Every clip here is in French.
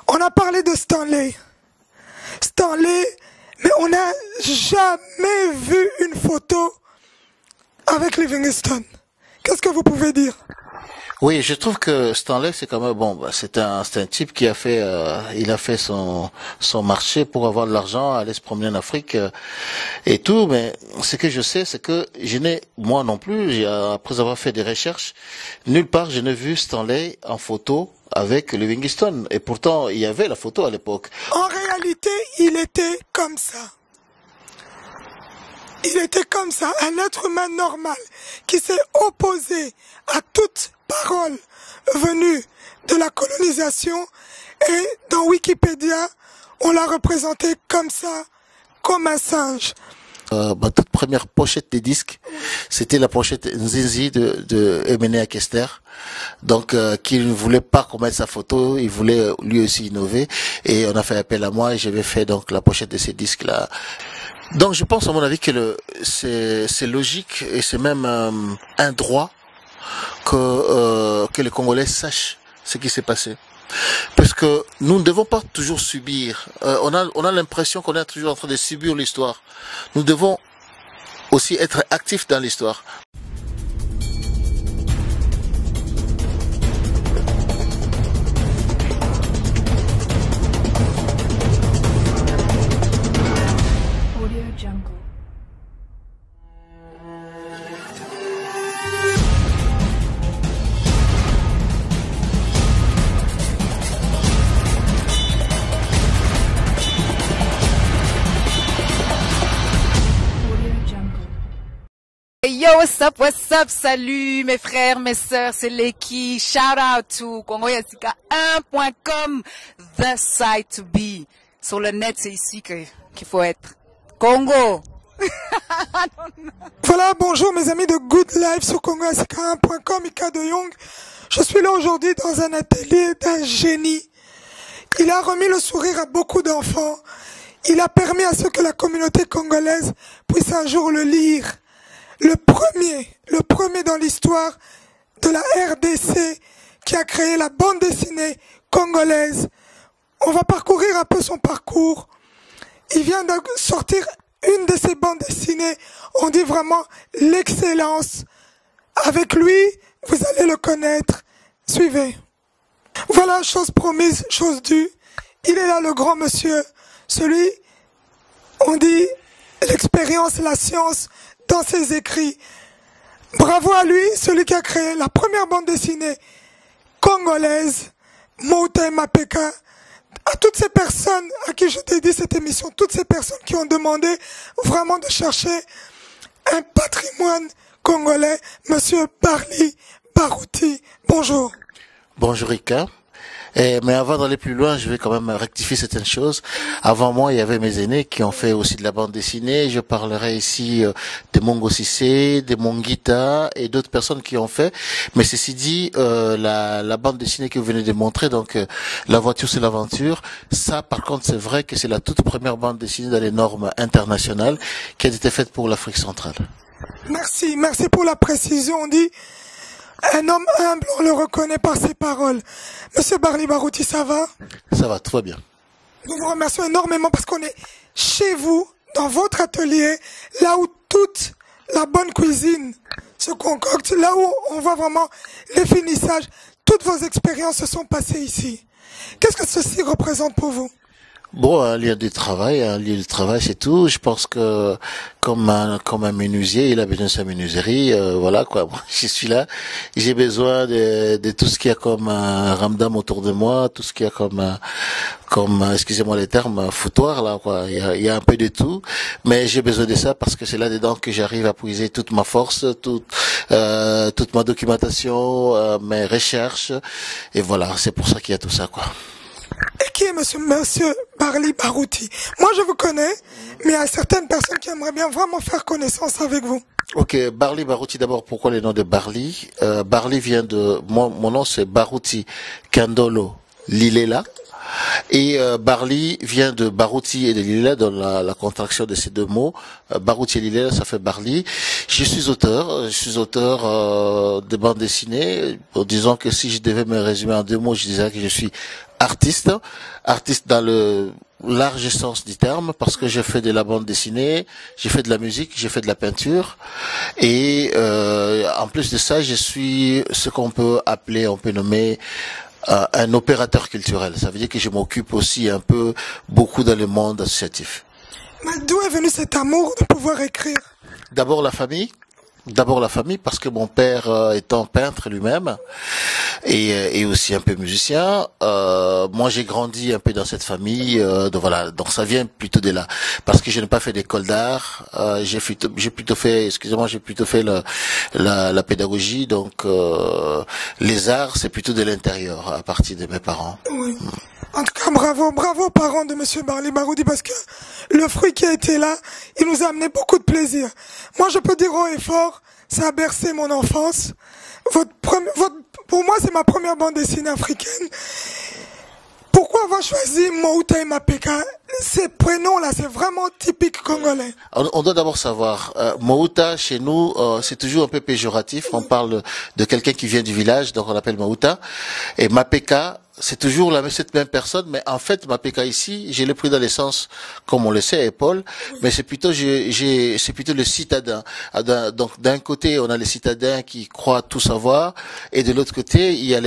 On a parlé de Stanley. Stanley, mais on n'a jamais vu une photo avec Livingstone. Qu'est-ce que vous pouvez dire? Oui, je trouve que Stanley, c'est quand même bon. C'est un type qui a fait, il a fait son marché pour avoir de l'argent, aller se promener en Afrique et tout. Mais ce que je sais, c'est que je n'ai, moi non plus, après avoir fait des recherches, nulle part je n'ai vu Stanley en photo avec Livingstone. Et pourtant, il y avait la photo à l'époque. En réalité, il était comme ça. Il était comme ça, un être humain normal qui s'est opposé à toute parole venue de la colonisation, et dans Wikipédia, on l'a représenté comme ça, comme un singe. Ma toute première pochette des disques, c'était la pochette Nzinzi de Emene Kester, donc qui ne voulait pas qu'on mette sa photo, il voulait lui aussi innover, et on a fait appel à moi et j'avais fait donc la pochette de ces disques-là. Donc je pense à mon avis que c'est logique et c'est même un droit que les Congolais sachent ce qui s'est passé. Parce que nous ne devons pas toujours subir. On a l'impression qu'on est toujours en train de subir l'histoire. Nous devons aussi être actifs dans l'histoire. Yo, what's up, salut mes frères, mes sœurs, c'est Leki, shout out to congoyasika1.com, the site to be. Sur le net, c'est ici qu'il faut être. Congo. Voilà, bonjour mes amis de Good Life sur congoyasika1.com, Ika de Young. Je suis là aujourd'hui dans un atelier d'un génie. Il a remis le sourire à beaucoup d'enfants. Il a permis à ce que la communauté congolaise puisse un jour le lire. Le premier dans l'histoire de la RDC qui a créé la bande dessinée congolaise. On va parcourir un peu son parcours. Il vient de sortir une de ses bandes dessinées. On dit vraiment l'excellence. Avec lui, vous allez le connaître. Suivez. Voilà, chose promise, chose due. Il est là, le grand monsieur. Celui, on dit, l'expérience, la science, dans ses écrits. Bravo à lui, celui qui a créé la première bande dessinée congolaise, Moutay Mapeka. À toutes ces personnes à qui je dédie cette émission, toutes ces personnes qui ont demandé vraiment de chercher un patrimoine congolais, Monsieur Barli Barouti. Bonjour. Bonjour Rika. Mais avant d'aller plus loin, je vais quand même rectifier certaines choses. Avant moi, il y avait mes aînés qui ont fait aussi de la bande dessinée. Je parlerai ici de Mongo Sissé, de Mongita et d'autres personnes qui ont fait. Mais ceci dit, la bande dessinée que vous venez de montrer, donc La voiture c'est l'aventure, ça par contre c'est vrai que c'est la toute première bande dessinée dans les normes internationales qui a été faite pour l'Afrique centrale. Merci pour la précision. On dit un homme humble, on le reconnaît par ses paroles. Monsieur Barli Barouti, ça va? Ça va, tout va bien. Nous vous remercions énormément parce qu'on est chez vous, dans votre atelier, là où toute la bonne cuisine se concocte, là où on voit vraiment les finissages. Toutes vos expériences se sont passées ici. Qu'est-ce que ceci représente pour vous? Bon, un lieu de travail, c'est tout. Je pense que comme un menuisier, il a besoin de sa menuiserie, voilà quoi. Moi, je suis là, j'ai besoin de tout ce qu'il y a comme ramdam autour de moi, tout ce qu'il y a comme excusez-moi les termes, foutoir là quoi. Il y a un peu de tout, mais j'ai besoin de ça parce que c'est là-dedans que j'arrive à puiser toute ma force, toute ma documentation, mes recherches, et voilà, c'est pour ça qu'il y a tout ça quoi. Et qui est monsieur Barli Barouti? Moi je vous connais, mais il y a certaines personnes qui aimeraient bien vraiment faire connaissance avec vous. Ok, Barli Barouti d'abord, pourquoi le nom de Barli? Barli vient de, mon nom c'est Barouti Kandolo Lilela. Et Barli vient de Barouti et de Lilela, dans la contraction de ces deux mots. Barouti et Lilela, ça fait Barli. Je suis auteur de bande dessinée. Disons que si je devais me résumer en 2 mots, je dirais que je suis artiste dans le large sens du terme, parce que j'ai fait de la bande dessinée, j'ai fait de la musique, j'ai fait de la peinture, et en plus de ça, je suis ce qu'on peut nommer un opérateur culturel. Ça veut dire que je m'occupe aussi beaucoup dans le monde associatif. Mais d'où est venu cet amour de pouvoir écrire? D'abord la famille, parce que mon père étant peintre lui-même et aussi un peu musicien, moi j'ai grandi un peu dans cette famille, donc ça vient plutôt de là, parce que je n'ai pas fait d'école d'art, j'ai plutôt fait la pédagogie, donc les arts c'est plutôt de l'intérieur à partir de mes parents. Oui. En tout cas, bravo aux parents de Monsieur Barley Baroudi, parce que le fruit qui a été là, il nous a amené beaucoup de plaisir. Moi, je peux dire haut et fort, ça a bercé mon enfance. Pour moi, c'est ma première bande dessinée africaine. Pourquoi avoir choisi Mouta et Mapeka? Ces prénoms-là, c'est vraiment typique congolais. On doit d'abord savoir, Mouta, chez nous, c'est toujours un peu péjoratif. On parle de quelqu'un qui vient du village, donc on l'appelle Mouta. Et Mapeka, c'est toujours cette même personne, mais en fait, Mapeka ici, je l'ai pris dans l'essence, comme on le sait, Paul, mais c'est plutôt, c'est plutôt le citadin. Donc, d'un côté, on a les citadins qui croient tout savoir, et de l'autre côté, il y a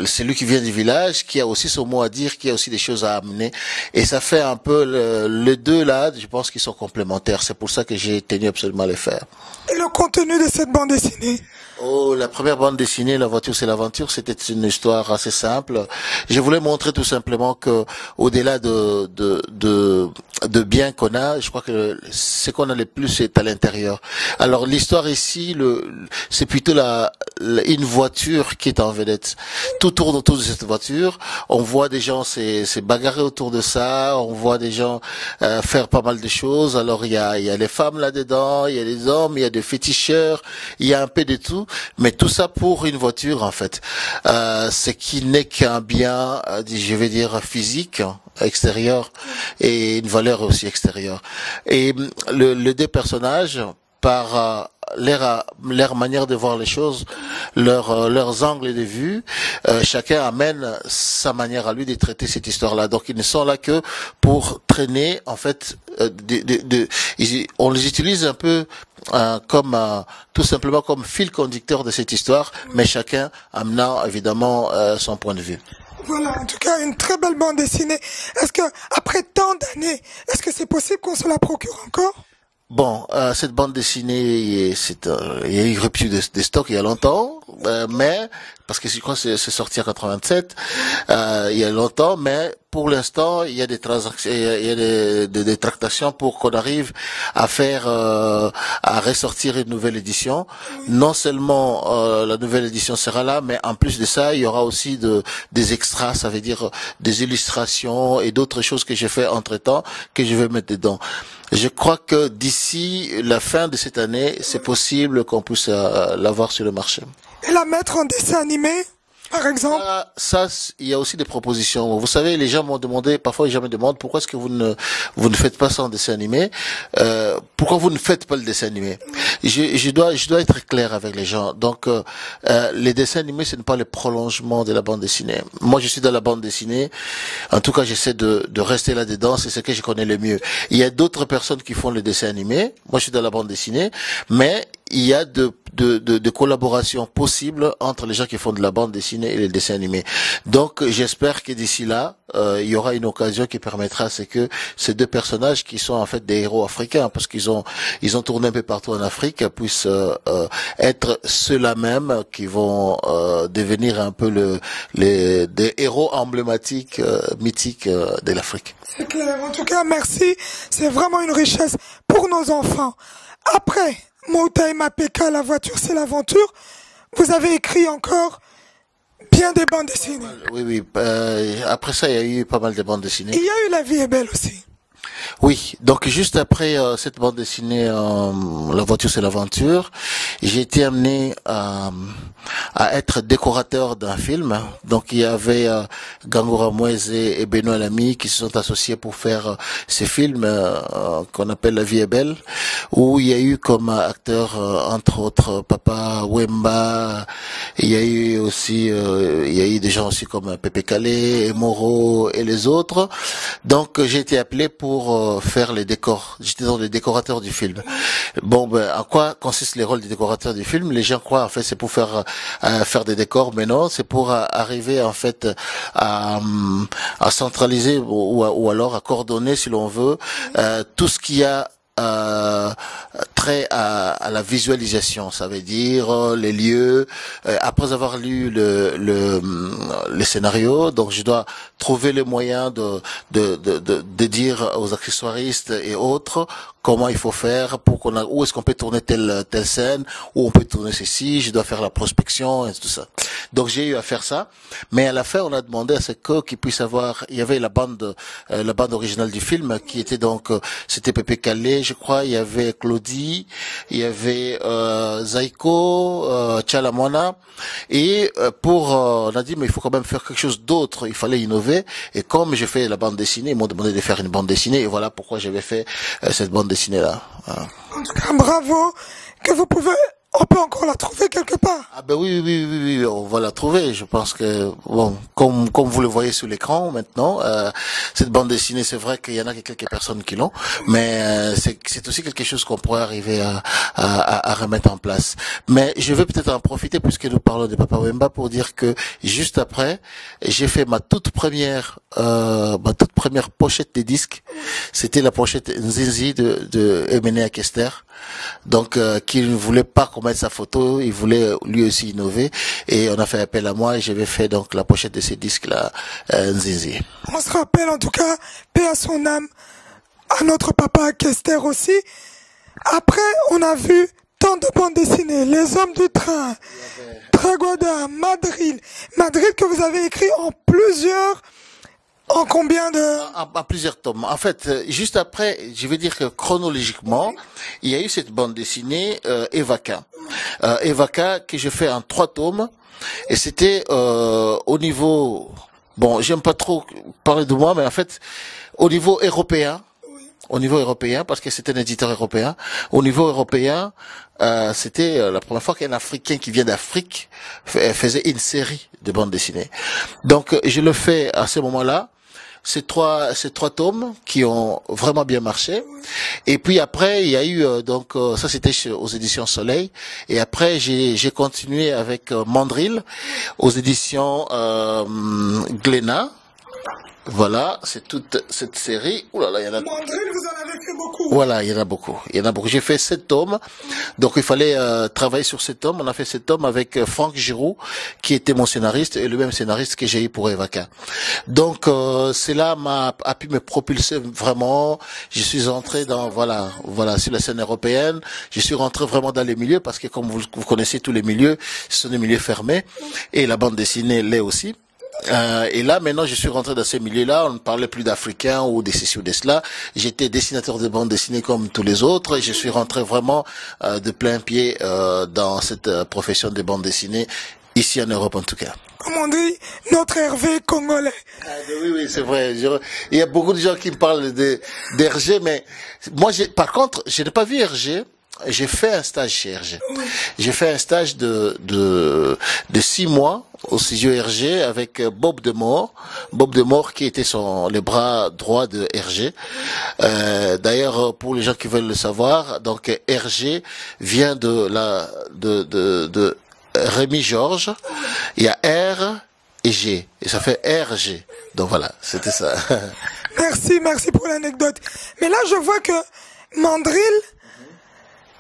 celui qui vient du village, qui a aussi son mot à dire, qui a aussi des choses à amener, et ça fait un peu les deux là, je pense qu'ils sont complémentaires. C'est pour ça que j'ai tenu absolument à les faire. Et le contenu de cette bande dessinée? Oh, la première bande dessinée, La voiture c'est l'aventure, c'était une histoire assez simple. Je voulais montrer tout simplement que, au-delà de bien qu'on a, je crois que ce qu'on a le plus c'est à l'intérieur. Alors l'histoire ici, c'est plutôt une voiture qui est en vedette. Tout tourne autour de cette voiture. On voit des gens se bagarrer autour de ça. On voit des gens faire pas mal de choses. Alors il y a les femmes là-dedans, il y a les hommes, il y a des féticheurs, il y a un peu de tout. Mais tout ça pour une voiture en fait. Ce qui n'est qu'un bien, je vais dire physique, extérieur, et une valeur aussi extérieure. Et les deux personnages, par leur manière de voir les choses, leurs angles de vue, chacun amène sa manière à lui de traiter cette histoire-là. Donc ils ne sont là que pour traîner, en fait, on les utilise un peu comme tout simplement comme fil conducteur de cette histoire, mais chacun amenant évidemment son point de vue. Voilà, en tout cas, une très belle bande dessinée. Est-ce que, après tant d'années, est-ce que c'est possible qu'on se la procure encore? Bon, cette bande dessinée, il y a eu rupture des stocks il y a longtemps, mais parce que je crois que c'est sorti en 87, il y a longtemps, mais pour l'instant, il y a des transactions, il y a des tractations pour qu'on arrive à ressortir une nouvelle édition. Non seulement la nouvelle édition sera là, mais en plus de ça, il y aura aussi des extras, ça veut dire des illustrations et d'autres choses que j'ai fait entre-temps que je vais mettre dedans. Je crois que d'ici la fin de cette année, c'est possible qu'on puisse l'avoir sur le marché. Et la mettre en dessin animé, par exemple? Ça, il y a aussi des propositions. Vous savez, les gens m'ont demandé, parfois les gens me demandent pourquoi est-ce que vous ne faites pas ça en dessin animé, pourquoi vous ne faites pas le dessin animé. Je dois être clair avec les gens. Donc, les dessins animés, ce n'est pas le prolongement de la bande dessinée. Moi, je suis dans la bande dessinée. En tout cas, j'essaie de rester là-dedans. C'est ce que je connais le mieux. Il y a d'autres personnes qui font le dessin animé. Moi, je suis dans la bande dessinée. Mais il y a de collaboration possible entre les gens qui font de la bande dessinée et les dessins animés. Donc, j'espère que d'ici là, il y aura une occasion qui permettra à ce que ces deux personnages qui sont en fait des héros africains, parce qu'ils ont tourné un peu partout en Afrique, puissent être ceux-là même qui vont devenir un peu des héros emblématiques, mythiques de l'Afrique. C'est clair. En tout cas, merci. C'est vraiment une richesse pour nos enfants. Après Mouta et Mapeka, La voiture c'est l'aventure, vous avez écrit encore bien des bandes dessinées. Oui. Après ça, il y a eu pas mal de bandes dessinées. Il y a eu La vie est belle aussi. Oui, donc juste après cette bande dessinée, La voiture c'est l'aventure, j'ai été amené à être décorateur d'un film. Donc il y avait Gangora Moise et Benoît Lamy qui se sont associés pour faire ces films qu'on appelle La vie est belle, où il y a eu comme acteurs entre autres Papa Wemba, il y a eu aussi il y a eu des gens aussi comme Pepe Calais et Moro et les autres. Donc j'ai été appelé pour faire les décors. J'étais dans les décorateurs du film. Bon, ben, en quoi consistent les rôles des décorateurs du film? Les gens croient en fait c'est pour faire des décors, mais non, c'est pour arriver en fait à centraliser ou alors à coordonner, si l'on veut, tout ce qu'il y a trait à la visualisation, ça veut dire les lieux. Après avoir lu les scénarios, donc je dois trouver les moyens de dire aux accessoiristes et autres comment il faut faire pour où est-ce qu'on peut tourner telle scène, où on peut tourner ceci. Je dois faire la prospection et tout ça. Donc j'ai eu à faire ça, mais à la fin on a demandé à ce qu'ils puissent avoir. Il y avait la bande originale du film qui était donc c'était Pepe Calais, je crois. Il y avait Claudie, il y avait Zaiko, Chalamona, et on a dit mais il faut quand même faire quelque chose d'autre. Il fallait innover. Et comme j'ai fait la bande dessinée, ils m'ont demandé de faire une bande dessinée, et voilà pourquoi j'avais fait cette bande dessinée là. Voilà. En tout cas, bravo, que vous pouvez, on peut encore la trouver quelque part. Ah ben oui, on va la trouver. Je pense que bon, comme vous le voyez sur l'écran maintenant, cette bande dessinée, c'est vrai qu'il y en a quelques personnes qui l'ont, mais c'est aussi quelque chose qu'on pourrait arriver à remettre en place. Mais je vais peut-être en profiter puisque nous parlons de Papa Wemba pour dire que juste après, j'ai fait ma toute première pochette des disques. C'était la pochette Nzinzi de Emene Akester. Donc qui ne voulait pas qu'on mette sa photo, il voulait lui aussi innover, et on a fait appel à moi et j'avais fait donc la pochette de ces disques là, Nzinzi. On se rappelle en tout cas, paix à son âme, à notre papa Kester aussi. Après, on a vu tant de bandes dessinées, Les Hommes du Train, Tragoda, Madrid que vous avez écrit en plusieurs. En combien de... En plusieurs tomes. En fait, juste après, je vais dire que chronologiquement, il y a eu cette bande dessinée Evaka. Evaka que je fais en 3 tomes. Et c'était au niveau... Bon, j'aime pas trop parler de moi, mais en fait, au niveau européen, parce que c'était un éditeur européen, au niveau européen, c'était la première fois qu'un Africain qui vient d'Afrique faisait une série de bandes dessinées. Donc, je le fais à ce moment-là. Ces trois tomes qui ont vraiment bien marché. Et puis après, il y a eu donc ça c'était aux éditions Soleil. Et après, j'ai continué avec Mandrill aux éditions Glénat. Voilà, c'est toute cette série. Ouh là là, il y en a. Mandrill, vous en avez fait beaucoup. Voilà, il y en a beaucoup. J'ai fait 7 tomes. Donc il fallait travailler sur 7 tomes. On a fait 7 tomes avec Franck Giroux, qui était mon scénariste, et le même scénariste que j'ai eu pour Evaka. Donc cela a pu me propulser vraiment. Je suis entré dans voilà sur la scène européenne. Je suis rentré vraiment dans les milieux parce que comme vous connaissez tous les milieux, ce sont des milieux fermés, et la bande dessinée l'est aussi. Et là, maintenant, je suis rentré dans ces milieux-là. On ne parlait plus d'Africains ou de ceci ou de cela. J'étais dessinateur de bande dessinée comme tous les autres. Et je suis rentré vraiment de plein pied dans cette profession de bande dessinée, ici en Europe en tout cas. Comme on dit, notre Hervé congolais. Oui, c'est vrai. Il y a beaucoup de gens qui me parlent d'Hergé, mais moi, par contre, je n'ai pas vu Hergé. J'ai fait un stage chez Hergé. J'ai fait un stage de 6 mois au studio Hergé avec Bob Demore. Bob Demore qui était le bras droit de Hergé. D'ailleurs, pour les gens qui veulent le savoir, donc Hergé vient de Rémi Georges. Il y a R et G. Et ça fait RG. Donc voilà, c'était ça. Merci pour l'anecdote. Mais là, je vois que Mandrill,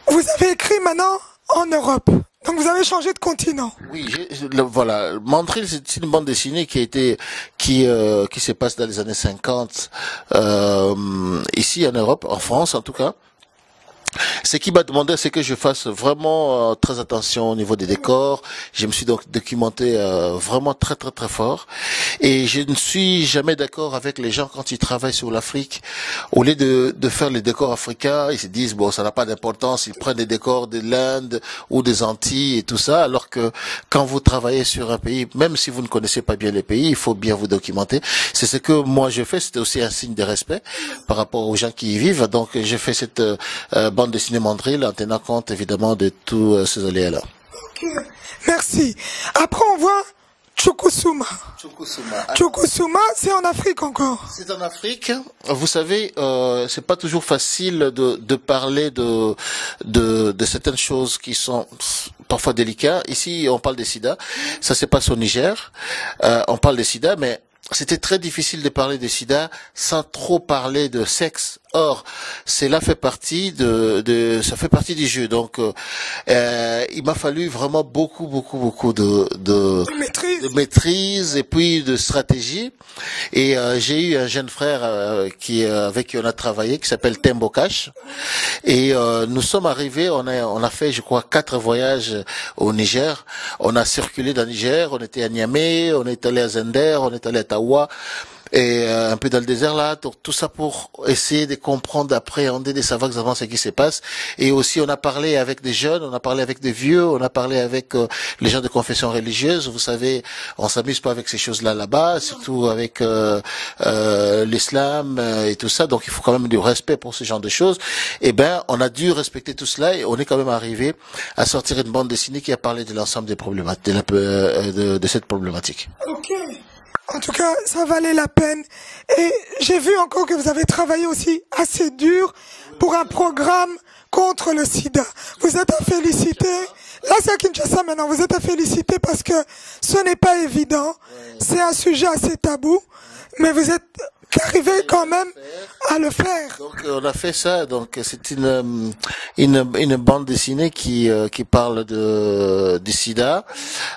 vous avez écrit maintenant en Europe. Donc vous avez changé de continent. Oui, voilà. Mandrill, c'est une bande dessinée qui se passe dans les années 50, ici en Europe, en France en tout cas. Ce qui m'a demandé, c'est que je fasse vraiment très attention au niveau des décors. Je me suis donc documenté vraiment très très très fort. Et je ne suis jamais d'accord avec les gens quand ils travaillent sur l'Afrique. Au lieu de faire les décors africains, ils se disent bon, ça n'a pas d'importance. Ils prennent des décors de l'Inde ou des Antilles et tout ça. Alors que quand vous travaillez sur un pays, même si vous ne connaissez pas bien les pays, il faut bien vous documenter. C'est ce que moi je fais. C'était aussi un signe de respect par rapport aux gens qui y vivent. Donc j'ai fait cette bande dessinée Mandrill en tenant compte évidemment de tous ces aléas-là. Ok, merci. Après on voit Chukusuma. Chukusuma, c'est en Afrique encore. C'est en Afrique. Vous savez, c'est pas toujours facile de parler de certaines choses qui sont parfois délicates. Ici, on parle des sida. Ça se passe au Niger. On parle des sida, mais c'était très difficile de parler de sida sans trop parler de sexe. Or, cela fait partie ça fait partie du jeu. Donc, il m'a fallu vraiment beaucoup de maîtrise et puis de stratégie. Et j'ai eu un jeune frère avec qui on a travaillé, qui s'appelle Tembo Cash. Et nous sommes arrivés, on a fait, je crois, 4 voyages au Niger. On a circulé dans le Niger, on était à Niamey, on est allé à Zender, on est allé à Tawa. Et un peu dans le désert là, tout ça pour essayer de comprendre, d'appréhender, de savoir exactement ce qui se passe. Et aussi on a parlé avec des jeunes, on a parlé avec des vieux, on a parlé avec les gens de confession religieuse. Vous savez, on s'amuse pas avec ces choses-là là-bas, surtout avec l'islam et tout ça. Donc il faut quand même du respect pour ce genre de choses. Et ben on a dû respecter tout cela et on est quand même arrivé à sortir une bande dessinée qui a parlé de l'ensemble des problématiques, de cette problématique. Ok. En tout cas, ça valait la peine. Et j'ai vu encore que vous avez travaillé aussi assez dur pour un programme contre le sida. Vous êtes à féliciter. Là, c'est à Kinshasa maintenant. Vous êtes à féliciter parce que ce n'est pas évident. C'est un sujet assez tabou. Mais vous êtes arrivé quand même à le faire. Donc on a fait ça. Donc c'est une bande dessinée qui parle du sida.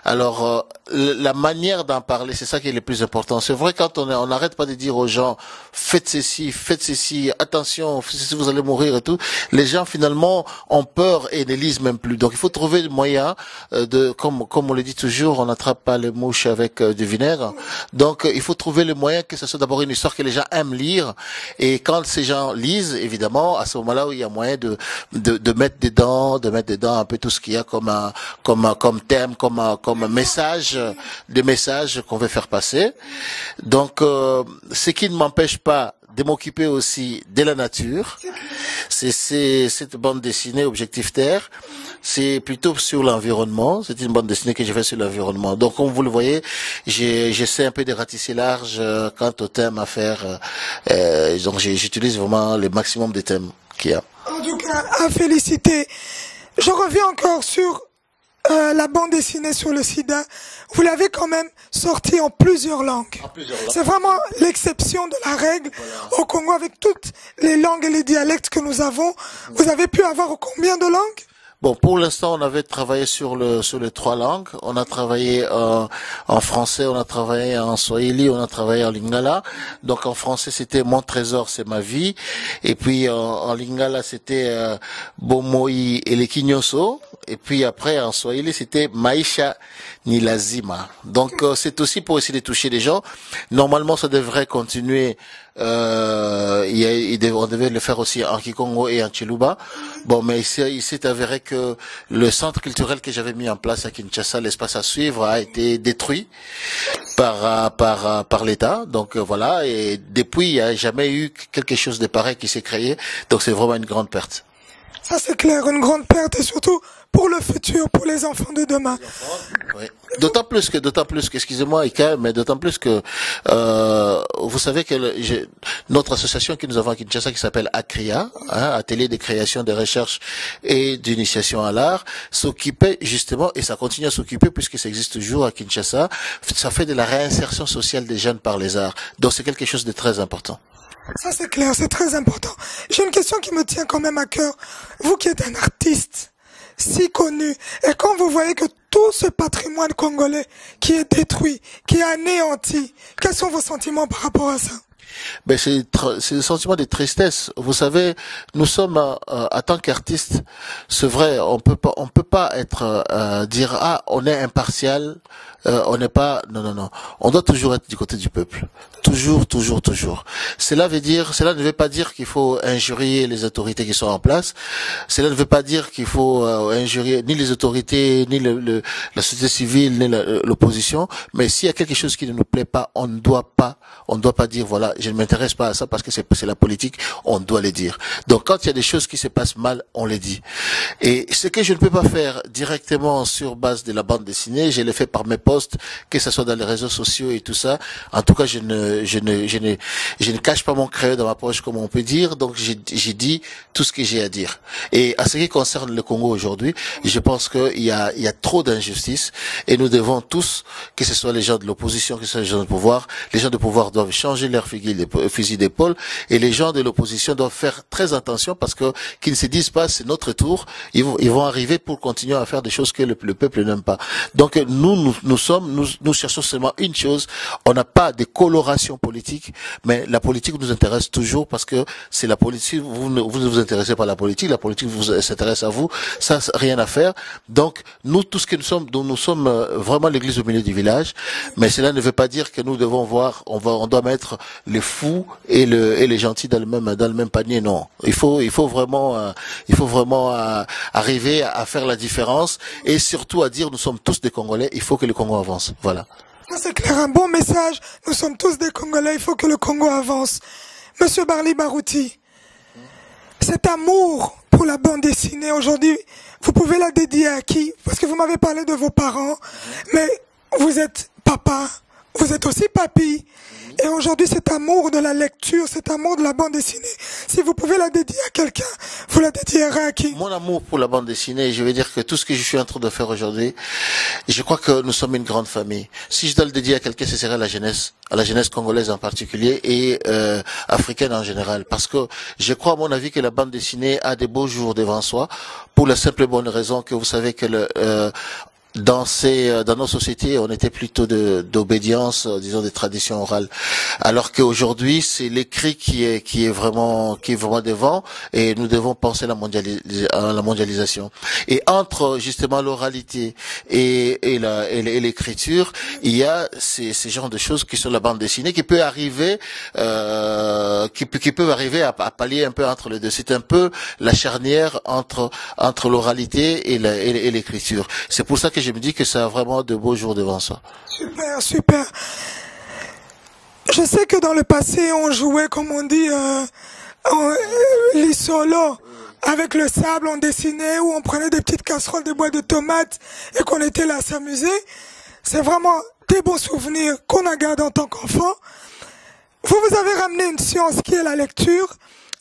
Alors la manière d'en parler, c'est ça qui est le plus important. C'est vrai, quand on n'arrête pas de dire aux gens faites ceci, attention, si vous allez mourir et tout, les gens finalement ont peur et ne lisent même plus. Donc il faut trouver le moyen comme on le dit toujours, on n'attrape pas les mouches avec du vinaigre. Donc il faut trouver le moyen que ce soit d'abord une histoire que les gens aiment lire, et quand ces gens lisent, évidemment, à ce moment-là où il y a moyen de mettre dedans un peu tout ce qu'il y a comme thème, comme message, des messages qu'on veut faire passer. Donc ce qui ne m'empêche pas de m'occuper aussi de la nature. C'est cette bande dessinée Objectif Terre. C'est plutôt sur l'environnement. C'est une bande dessinée que j'ai fait sur l'environnement. Donc, comme vous le voyez, j'essaie un peu de ratisser large quant au thème à faire. Donc, j'utilise vraiment le maximum de thèmes qu'il y a. En tout cas, à féliciter. Je reviens encore sur la bande dessinée sur le sida. Vous l'avez quand même sortie en plusieurs langues. C'est vraiment l'exception de la règle. Voilà. Au Congo, avec toutes les langues et les dialectes que nous avons, vous avez pu avoir combien de langues? Bon, pour l'instant, on avait travaillé sur les 3 langues. On a travaillé en français, on a travaillé en swahili, on a travaillé en lingala. Donc en français, c'était Mon trésor, c'est ma vie. Et puis en lingala, c'était Bomoi et les Kinyoso. Et puis après, en swahili, c'était Maisha ni lazima. Donc c'est aussi pour essayer de toucher les gens. Normalement, ça devrait continuer. On devait le faire aussi en Kikongo et en Chiluba. Bon, mais il s'est avéré que le centre culturel que j'avais mis en place à Kinshasa, l'espace à suivre, a été détruit par l'État. Donc voilà. Et depuis, il n'y a jamais eu quelque chose de pareil qui s'est créé. Donc c'est vraiment une grande perte. Ça c'est clair, une grande perte, et surtout pour le futur, pour les enfants de demain. Oui. D'autant plus que, excusez-moi Ika, mais d'autant plus que vous savez que notre association que nous avons à Kinshasa, qui s'appelle ACRIA, Atelier de création, de recherche et d'initiation à l'art, s'occupait justement, et ça continue à s'occuper puisque ça existe toujours à Kinshasa, ça fait de la réinsertion sociale des jeunes par les arts. Donc c'est quelque chose de très important. Ça c'est clair, c'est très important. J'ai une question qui me tient quand même à cœur. Vous qui êtes un artiste si connu, et quand vous voyez que tout ce patrimoine congolais qui est détruit, qui est anéanti, quels sont vos sentiments par rapport à ça? Ben c'est le sentiment de tristesse. Vous savez, nous sommes en tant qu'artistes, c'est vrai, on peut pas être dire ah on est impartial, on n'est pas non. On doit toujours être du côté du peuple. Toujours. Cela ne veut pas dire qu'il faut injurier les autorités qui sont en place. Cela ne veut pas dire qu'il faut injurier ni les autorités, ni la société civile, ni l'opposition. Mais s'il y a quelque chose qui ne nous plaît pas, on ne doit pas dire voilà, je ne m'intéresse pas à ça parce que c'est la politique. On doit les dire. Donc quand il y a des choses qui se passent mal, on les dit. Et ce que je ne peux pas faire directement sur base de la bande dessinée, je l'ai fait par mes posts, que ce soit dans les réseaux sociaux et tout ça. En tout cas, je ne cache pas mon crayon dans ma poche, comme on peut dire. Donc j'ai dit tout ce que j'ai à dire. Et à ce qui concerne le Congo aujourd'hui, je pense qu'il y a trop d'injustice et nous devons tous, que ce soit les gens de l'opposition, que ce soit les gens du pouvoir, les gens du pouvoir doivent changer leur fusil d'épaule et les gens de l'opposition doivent faire très attention parce que qu'ils ne se disent pas c'est notre tour, ils vont arriver pour continuer à faire des choses que le peuple n'aime pas. Donc nous cherchons seulement une chose, on n'a pas de coloration politique, mais la politique nous intéresse toujours parce que c'est la politique, vous ne vous intéressez pas à la politique vous s'intéresse à vous, ça rien à faire. Donc nous tout ce que nous sommes vraiment l'église au milieu du village, mais cela ne veut pas dire que nous devons voir, on doit mettre les fous et les gentils dans le même panier, non. Il faut vraiment arriver à faire la différence et surtout à dire nous sommes tous des Congolais, il faut que le Congo avance. Voilà. C'est clair, un bon message. Nous sommes tous des Congolais, il faut que le Congo avance. Monsieur Barli Barouti, cet amour pour la bande dessinée aujourd'hui, vous pouvez la dédier à qui? Parce que vous m'avez parlé de vos parents, mais vous êtes papa, vous êtes aussi papy. Et aujourd'hui, cet amour de la lecture, cet amour de la bande dessinée, si vous pouvez la dédier à quelqu'un, vous la dédierez à qui? Mon amour pour la bande dessinée, je veux dire que tout ce que je suis en train de faire aujourd'hui, je crois que nous sommes une grande famille. Si je dois le dédier à quelqu'un, ce serait à la jeunesse congolaise en particulier et africaine en général. Parce que je crois à mon avis que la bande dessinée a des beaux jours devant soi, pour la simple et bonne raison que vous savez que dans nos sociétés, on était plutôt d'obédience, disons des traditions orales, alors qu'aujourd'hui c'est l'écrit qui est vraiment devant, et nous devons penser à la mondialisation. Et entre justement l'oralité et l'écriture, il y a ces genres de choses qui sont la bande dessinée qui peut arriver, qui peuvent arriver à pallier un peu entre les deux. C'est un peu la charnière entre l'oralité et l'écriture. C'est pour ça que je me dis que ça a vraiment de beaux jours devant ça. Super. Je sais que dans le passé, on jouait, comme on dit, les solos. Avec le sable, on dessinait ou on prenait des petites casseroles de bois de tomates et qu'on était là à s'amuser. C'est vraiment des bons souvenirs qu'on a gardés en tant qu'enfant. Vous avez ramené une science qui est la lecture.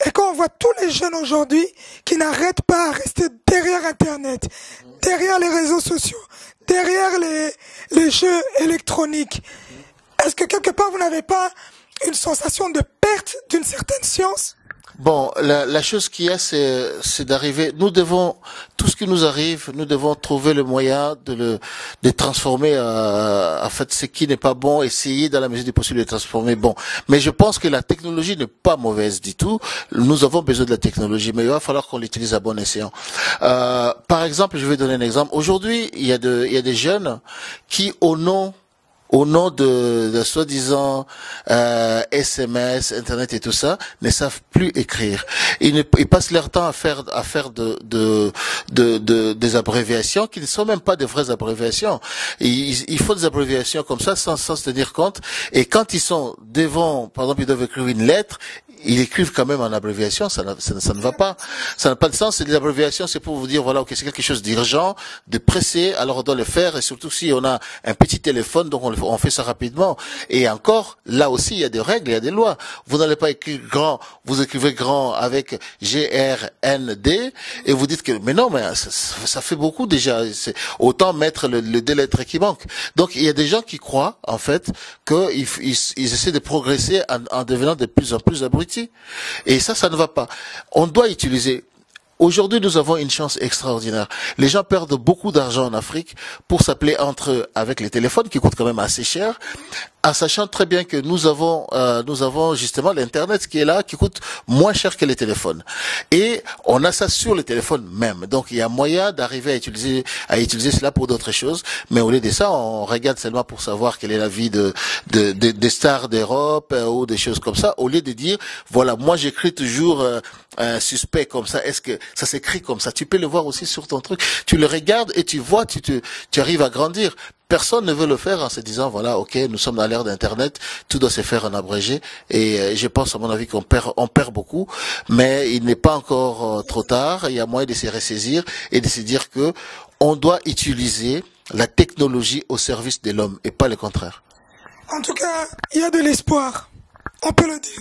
Et quand on voit tous les jeunes aujourd'hui qui n'arrêtent pas à rester derrière Internet, derrière les réseaux sociaux, derrière les jeux électroniques, est-ce que quelque part vous n'avez pas une sensation de perte d'une certaine science? Bon, la chose qu'il y a, c'est d'arriver. Tout ce qui nous arrive, nous devons trouver le moyen de transformer. En fait, ce qui n'est pas bon, essayer dans la mesure du possible de transformer bon. Mais je pense que la technologie n'est pas mauvaise du tout. Nous avons besoin de la technologie, mais il va falloir qu'on l'utilise à bon escient. Par exemple, je vais donner un exemple. Aujourd'hui, il y a des jeunes qui, au nom de soi-disant SMS, Internet et tout ça, ne savent plus écrire. Ils passent leur temps à faire des abréviations qui ne sont même pas des vraies abréviations. Ils font des abréviations comme ça sans se tenir compte. Et quand ils sont devant, par exemple, ils doivent écrire une lettre, ils écrivent quand même en abréviation, ça ne va pas. Ça n'a pas de sens. Les abréviations, c'est pour vous dire, voilà, ok, c'est quelque chose d'urgent, de pressé, alors on doit le faire, et surtout si on a un petit téléphone, donc on fait ça rapidement. Et encore, là aussi, il y a des règles, il y a des lois. Vous n'allez pas écrire grand, vous écrivez grand avec GRND, et vous dites que, mais non, mais ça fait beaucoup déjà. Autant mettre le deux lettres qui manquent. Donc, il y a des gens qui croient, en fait, qu'ils essaient de progresser en devenant de plus en plus abrutis. Et ça ne va pas. On doit utiliser. Aujourd'hui, nous avons une chance extraordinaire. Les gens perdent beaucoup d'argent en Afrique pour s'appeler entre eux avec les téléphones qui coûtent quand même assez cher. en sachant très bien que nous avons justement l'internet qui est là, qui coûte moins cher que les téléphones. Et on a ça sur le téléphone même. Donc il y a moyen d'arriver à utiliser cela pour d'autres choses. Mais au lieu de ça, on regarde seulement pour savoir quelle est la vie des stars d'Europe ou des choses comme ça. Au lieu de dire, voilà, moi j'écris toujours un suspect comme ça. Est-ce que ça s'écrit comme ça? Tu peux le voir aussi sur ton truc. Tu le regardes et tu vois, tu arrives à grandir. Personne ne veut le faire en se disant, voilà, ok, nous sommes dans l'ère d'Internet, tout doit se faire en abrégé. Et je pense, à mon avis, qu'on perd beaucoup. Mais il n'est pas encore trop tard. Il y a moyen de se ressaisir et de se dire que on doit utiliser la technologie au service de l'homme et pas le contraire. En tout cas, il y a de l'espoir. On peut le dire.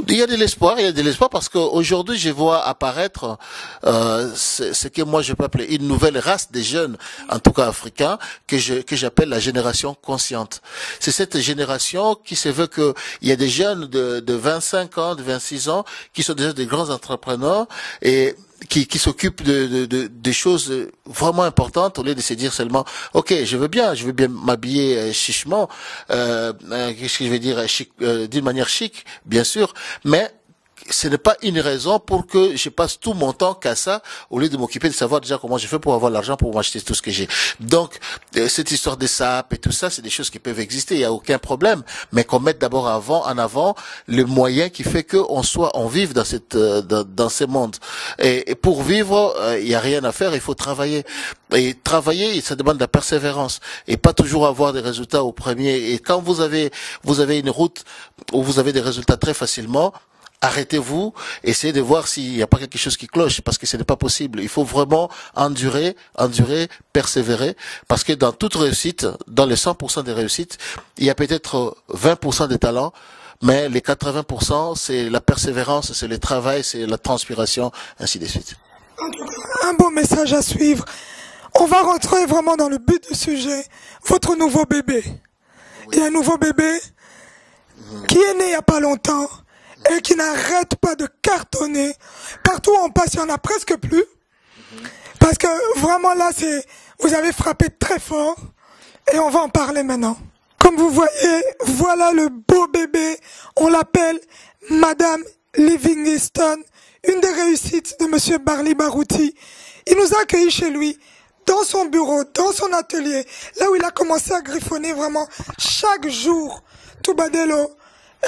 Il y a de l'espoir parce qu'aujourd'hui je vois apparaître ce que moi je peux appeler une nouvelle race de jeunes, en tout cas africains, que j'appelle la génération consciente. C'est cette génération qui se veut que il y a des jeunes de 25 ans, de 26 ans qui sont déjà des grands entrepreneurs et qui s'occupent de choses vraiment importantes au lieu de se dire seulement ok, je veux bien m'habiller chichement, qu'est-ce que je veux dire, d'une manière chic, bien sûr, mais ce n'est pas une raison pour que je passe tout mon temps qu'à ça, au lieu de m'occuper de savoir déjà comment je fais pour avoir l'argent pour m'acheter tout ce que j'ai. Donc, cette histoire de SAP et tout ça, c'est des choses qui peuvent exister, il n'y a aucun problème. Mais qu'on mette d'abord en avant le moyen qui fait on vive dans ces mondes. Et pour vivre, il n'y a rien à faire, il faut travailler. Et travailler, ça demande de la persévérance. Et pas toujours avoir des résultats au premier. Et quand vous avez une route où vous avez des résultats très facilement, arrêtez-vous, essayez de voir s'il n'y a pas quelque chose qui cloche, parce que ce n'est pas possible. Il faut vraiment endurer, persévérer, parce que dans toute réussite, dans les 100% des réussites, il y a peut-être 20% de talent, mais les 80%, c'est la persévérance, c'est le travail, c'est la transpiration, ainsi de suite. Un beau message à suivre. On va rentrer vraiment dans le but du sujet. Votre nouveau bébé. Il y a un nouveau bébé qui est né il n'y a pas longtemps, et qui n'arrête pas de cartonner. Partout où on passe, il n'y en a presque plus. Parce que vraiment là, vous avez frappé très fort. Et on va en parler maintenant. Comme vous voyez, voilà le beau bébé. On l'appelle Madame Livingstone. Une des réussites de Monsieur Barli Barouti. Il nous a accueillis chez lui, dans son bureau, dans son atelier. Là où il a commencé à griffonner vraiment chaque jour. Toubadelo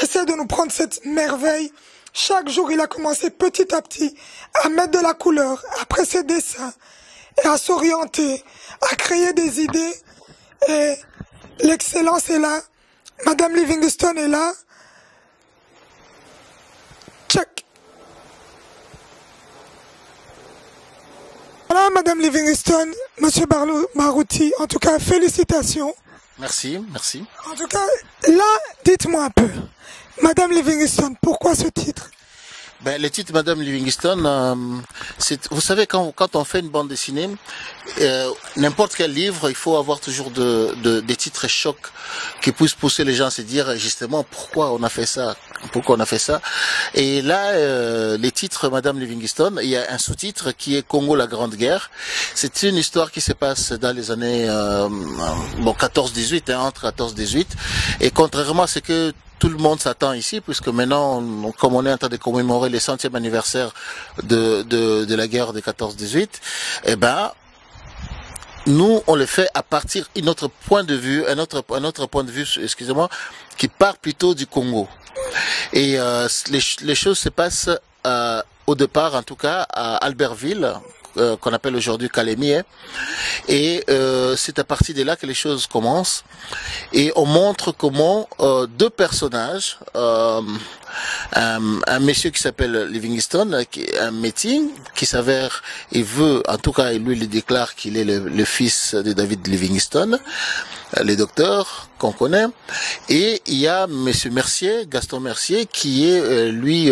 essaie de nous prendre cette merveille. Chaque jour, il a commencé petit à petit à mettre de la couleur après ses dessins et à s'orienter, à créer des idées. Et l'excellence est là. Madame Livingstone est là. Check. Voilà, Madame Livingstone, Monsieur Barouti, en tout cas, félicitations. Merci. En tout cas, là, dites-moi un peu. Madame Livingstone, pourquoi ce titre? Le titre Madame Livingstone, vous savez, quand on fait une bande dessinée, n'importe quel livre, il faut avoir toujours des titres chocs qui puissent pousser les gens à se dire justement pourquoi on a fait ça. Et là, les titres Madame Livingstone, il y a un sous-titre qui est Congo la Grande Guerre. C'est une histoire qui se passe dans les années 14-18, entre 14-18. Et contrairement à ce que tout le monde s'attend ici, puisque maintenant, comme on est en train de commémorer le 100e anniversaire de la guerre de 14-18, nous, on le fait à partir d'un autre point de vue, un autre point de vue, excusez-moi, qui part plutôt du Congo. Et les choses se passent au départ, en tout cas, à Albertville, qu'on appelle aujourd'hui Kalemie, et c'est à partir de là que les choses commencent, et on montre comment deux personnages, un monsieur qui s'appelle Livingstone, un médecin qui s'avère, il veut, en tout cas lui il déclare qu'il est le fils de David Livingstone, le docteur qu'on connaît, et il y a monsieur Mercier, Gaston Mercier, qui est lui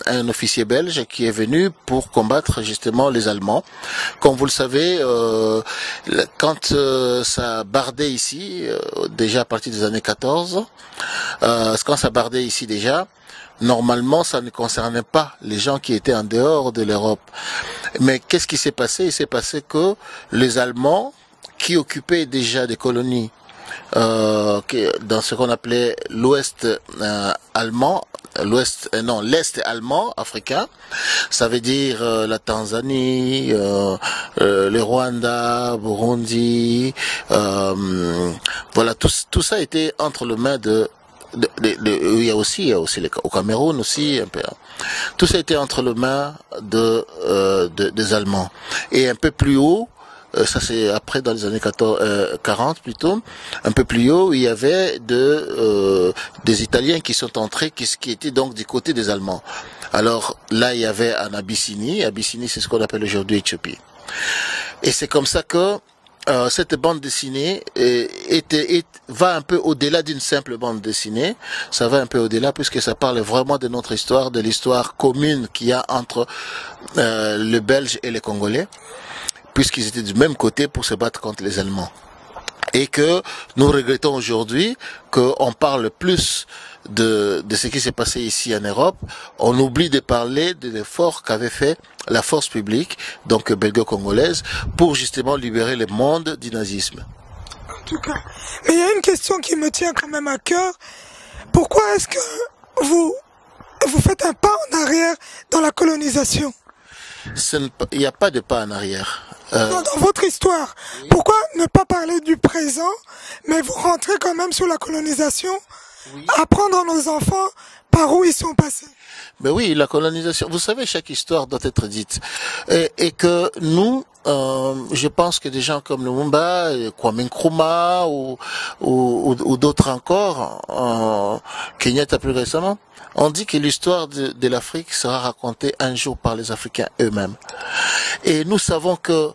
un officier belge qui est venu pour combattre justement les Allemands. Comme vous le savez, quand ça bardait ici, déjà à partir des années 14, quand ça bardait ici déjà, normalement, ça ne concernait pas les gens qui étaient en dehors de l'Europe. Mais qu'est-ce qui s'est passé? Il s'est passé que les Allemands, qui occupaient déjà des colonies dans ce qu'on appelait l'Ouest allemand, l'Est allemand africain. Ça veut dire la Tanzanie, le Rwanda, Burundi, voilà, tout ça était entre les mains il y a aussi au Cameroun aussi un peu. Tout ça était entre les mains des Allemands. Et un peu plus haut, ça c'est après dans les années 40 plutôt, un peu plus haut, il y avait des Italiens qui sont entrés, qui étaient donc du côté des Allemands. Alors là, il y avait en Abyssinie. Abyssinie, c'est ce qu'on appelle aujourd'hui Éthiopie. Et c'est comme ça que cette bande dessinée va un peu au-delà d'une simple bande dessinée. Ça va un peu au-delà puisque ça parle vraiment de notre histoire, de l'histoire commune qu'il y a entre les Belges et les Congolais, puisqu'ils étaient du même côté pour se battre contre les Allemands. Et que nous regrettons aujourd'hui qu'on parle plus de ce qui s'est passé ici en Europe. On oublie de parler de l'effort qu'avait fait la force publique, donc belgo-congolaise, pour justement libérer le monde du nazisme. En tout cas, mais il y a une question qui me tient quand même à cœur. Pourquoi est-ce que vous faites un pas en arrière dans la colonisation? Il n'y a pas de pas en arrière. Dans votre histoire, oui. Pourquoi ne pas parler du présent, mais vous rentrez quand même sur la colonisation, oui. Apprendre à nos enfants par où ils sont passés? Mais oui, la colonisation, vous savez, chaque histoire doit être dite. Et que nous, je pense que des gens comme Lumumba, Kwame Nkrumah ou d'autres encore, Kenyatta plus récemment, on dit que l'histoire de l'Afrique sera racontée un jour par les Africains eux-mêmes. Et nous savons que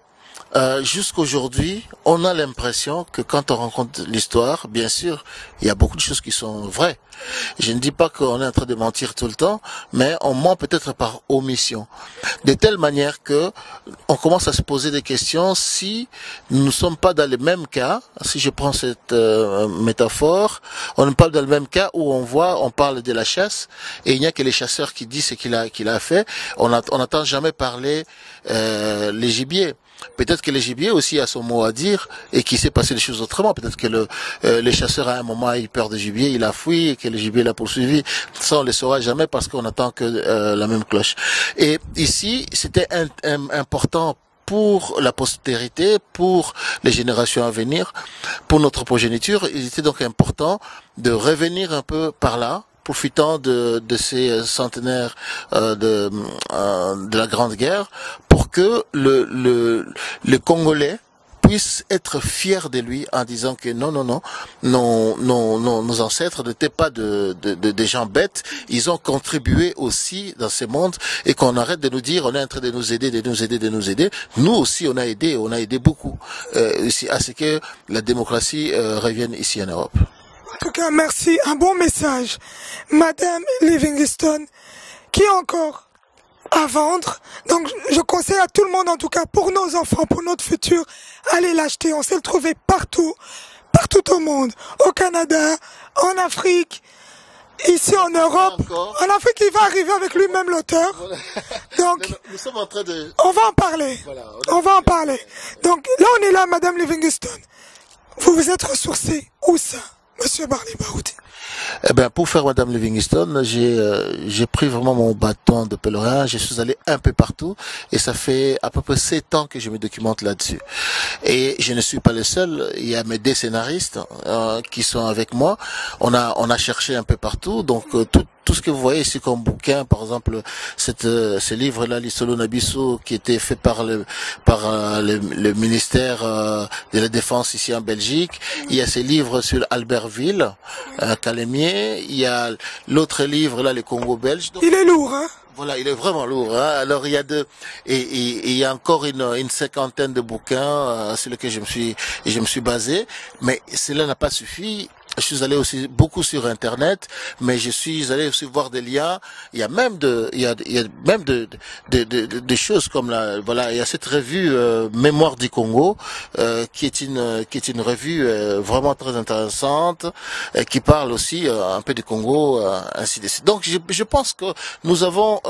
jusqu'aujourd'hui, on a l'impression que quand on rencontre l'histoire, bien sûr, il y a beaucoup de choses qui sont vraies. Je ne dis pas qu'on est en train de mentir tout le temps, mais on ment peut-être par omission. De telle manière que on commence à se poser des questions si nous ne sommes pas dans le même cas. Si je prends cette métaphore, on n'est pas dans le même cas où on parle de la chasse et il n'y a que les chasseurs qui disent ce qu'il a fait. On n'entend jamais parler les gibiers. Peut-être que le gibier aussi a son mot à dire et qu'il s'est passé des choses autrement. Peut-être que les chasseurs à un moment a eu peur de gibier, il a fui et que le gibier l'a poursuivi. Ça, on ne le saura jamais parce qu'on n'entend que la même cloche. Et ici, c'était important pour la postérité, pour les générations à venir, pour notre progéniture. Il était donc important de revenir un peu par là, profitant de ces centenaires de la Grande Guerre, pour que le Congolais puisse être fier de lui en disant que non, nos ancêtres n'étaient pas des gens bêtes, ils ont contribué aussi dans ce monde et qu'on arrête de nous dire on est en train de nous aider. Nous aussi on a aidé beaucoup à ce que la démocratie revienne ici en Europe. En tout cas, merci. Un bon message. Madame Livingstone, qui est encore à vendre. Donc, je conseille à tout le monde, en tout cas, pour nos enfants, pour notre futur, allez l'acheter. On sait le trouver partout au monde. Au Canada, en Afrique, ici en Europe. En Afrique, il va arriver avec lui-même l'auteur. Voilà. Donc, nous sommes en train de... On va en parler. Voilà, on va en parler. Donc, là, on est là, Madame Livingstone. Vous vous êtes ressourcée. Où ça? Monsieur Barney Baoudi. Eh ben, pour faire Madame Livingstone, j'ai pris vraiment mon bâton de pèlerin. Je suis allé un peu partout et ça fait à peu près 7 ans que je me documente là-dessus. Et je ne suis pas le seul. Il y a mes 2 scénaristes qui sont avec moi. On a cherché un peu partout. Donc tout ce que vous voyez ici comme bouquin, par exemple, ce livre-là, Lisolo Nabiso, qui était fait par le ministère de la Défense ici en Belgique. Il y a ces livres sur Albertville, Calémier. Il y a l'autre livre là, le Congo belge. Donc, il est lourd, hein? Voilà, il est vraiment lourd. Hein. Alors il y a il y a encore une 50aine de bouquins sur lesquels je me suis basé, mais cela n'a pas suffi. Je suis allé aussi beaucoup sur Internet, mais je suis allé aussi voir des liens. Il y a même des choses comme voilà, il y a cette revue Mémoire du Congo, qui est une revue vraiment très intéressante, qui parle aussi un peu du Congo, ainsi de suite. Donc je pense que nous avons,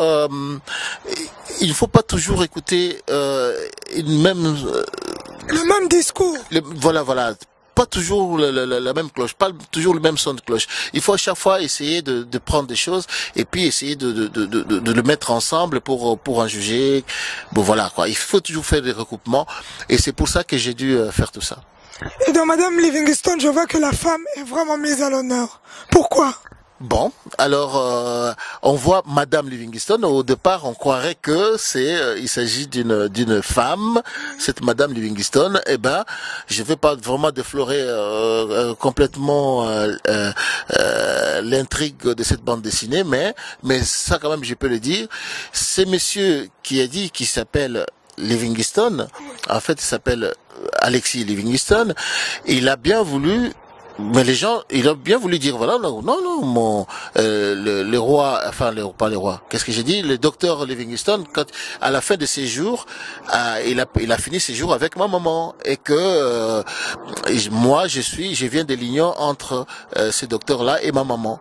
il ne faut pas toujours écouter le même discours. Voilà. pas toujours la même cloche, pas toujours le même son de cloche. Il faut à chaque fois essayer de prendre des choses et puis essayer de le mettre ensemble pour en juger. Bon voilà quoi, il faut toujours faire des recoupements et c'est pour ça que j'ai dû faire tout ça. Et dans Madame Livingstone, je vois que la femme est vraiment mise à l'honneur. Pourquoi? Bon, alors on voit Madame Livingstone. Au départ, on croirait que il s'agit d'une femme, cette Madame Livingstone. Eh ben, je vais pas vraiment déflorer complètement l'intrigue de cette bande dessinée, mais ça quand même, je peux le dire. C'est monsieur qui a dit qu'il s'appelle Livingstone. En fait, il s'appelle Alexis Livingstone. Il a bien voulu. Mais les gens, il a bien voulu dire voilà, non, le roi, enfin pas les rois. Qu'est-ce que j'ai dit? Le docteur Livingstone, quand à la fin de ses jours, il a fini ses jours avec ma maman et que moi je viens de l'union entre ce docteur-là et ma maman.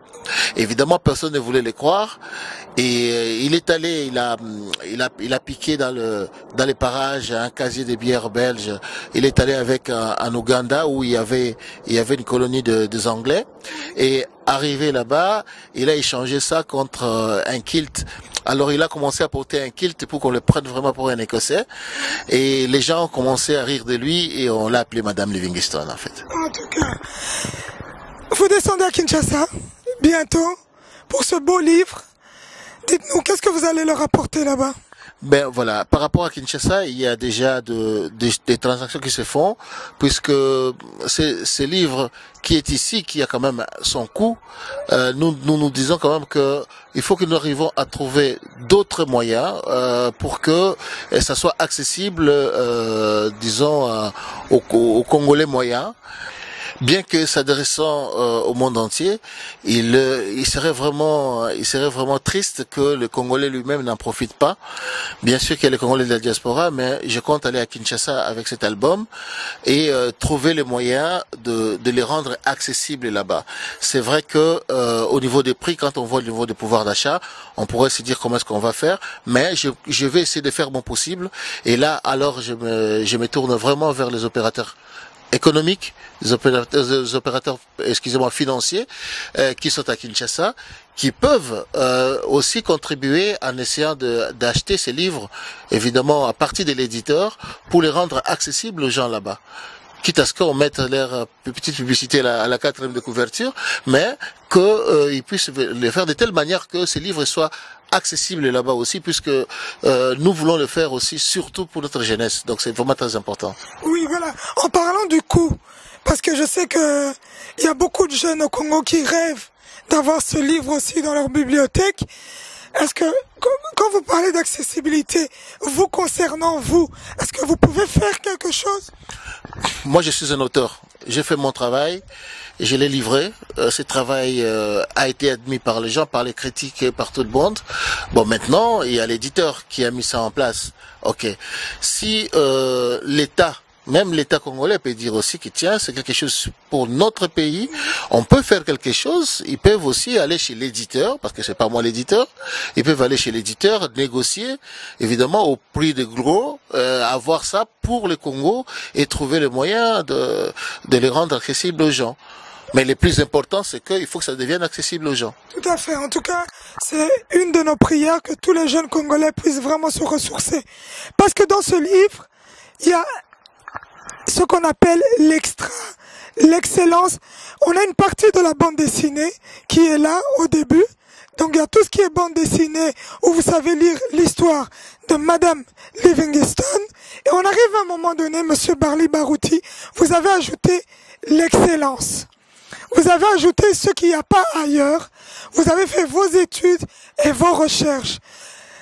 Évidemment, personne ne voulait le croire et il est allé, il a piqué dans les parages un casier de bière belge. Il est allé avec en Ouganda où il y avait une colonie des Anglais et arrivé là-bas, il a échangé ça contre un kilt. Alors il a commencé à porter un kilt pour qu'on le prenne vraiment pour un Écossais et les gens ont commencé à rire de lui et on l'a appelé Madame Livingstone en fait. En tout cas, vous descendez à Kinshasa bientôt pour ce beau livre. Dites-nous, qu'est-ce que vous allez leur apporter là-bas? Ben voilà, par rapport à Kinshasa, il y a déjà des transactions qui se font, puisque ce livre qui est ici, qui a quand même son coût, nous disons quand même que il faut que nous arrivons à trouver d'autres moyens pour que ça soit accessible, disons, aux Congolais moyens. Bien que s'adressant au monde entier, il serait vraiment triste que le Congolais lui-même n'en profite pas. Bien sûr qu'il y a les Congolais de la diaspora, mais je compte aller à Kinshasa avec cet album et trouver les moyens de les rendre accessibles là-bas. C'est vrai que au niveau des prix, quand on voit le niveau de pouvoir d'achat, on pourrait se dire comment est-ce qu'on va faire, mais je vais essayer de faire mon possible. Et là, alors, je me tourne vraiment vers les opérateurs économiques, les opérateurs excusez-moi, financiers qui sont à Kinshasa, qui peuvent aussi contribuer en essayant d'acheter ces livres, évidemment à partir de l'éditeur, pour les rendre accessibles aux gens là-bas. Quitte à ce qu'on mette leur petite publicité à la 4e de couverture, mais qu'ils puissent le faire de telle manière que ces livres soient accessibles là-bas aussi, puisque nous voulons le faire aussi, surtout pour notre jeunesse. Donc c'est vraiment très important. Oui, voilà. En parlant du coût, parce que je sais que il y a beaucoup de jeunes au Congo qui rêvent d'avoir ce livre aussi dans leur bibliothèque. Est-ce que, quand vous parlez d'accessibilité, vous concernant vous, est-ce que vous pouvez faire quelque chose? Moi, je suis un auteur. J'ai fait mon travail, je l'ai livré. Ce travail a été admis par les gens, par les critiques et par tout le monde. Bon, maintenant, il y a l'éditeur qui a mis ça en place. Ok. Si l'État, même l'État congolais peut dire aussi que tiens, c'est quelque chose pour notre pays, on peut faire quelque chose. Ils peuvent aussi aller chez l'éditeur, parce que c'est pas moi l'éditeur, ils peuvent aller chez l'éditeur, négocier, évidemment au prix de gros, avoir ça pour le Congo et trouver le moyen de les rendre accessibles aux gens. Mais le plus important, c'est qu'il faut que ça devienne accessible aux gens. Tout à fait. En tout cas, c'est une de nos prières que tous les jeunes Congolais puissent vraiment se ressourcer. Parce que dans ce livre, il y a ce qu'on appelle l'extra, l'excellence. On a une partie de la bande dessinée qui est là au début. Donc il y a tout ce qui est bande dessinée où vous savez lire l'histoire de Madame Livingstone. Et on arrive à un moment donné, Monsieur Barli Barouti, vous avez ajouté l'excellence. Vous avez ajouté ce qu'il n'y a pas ailleurs. Vous avez fait vos études et vos recherches.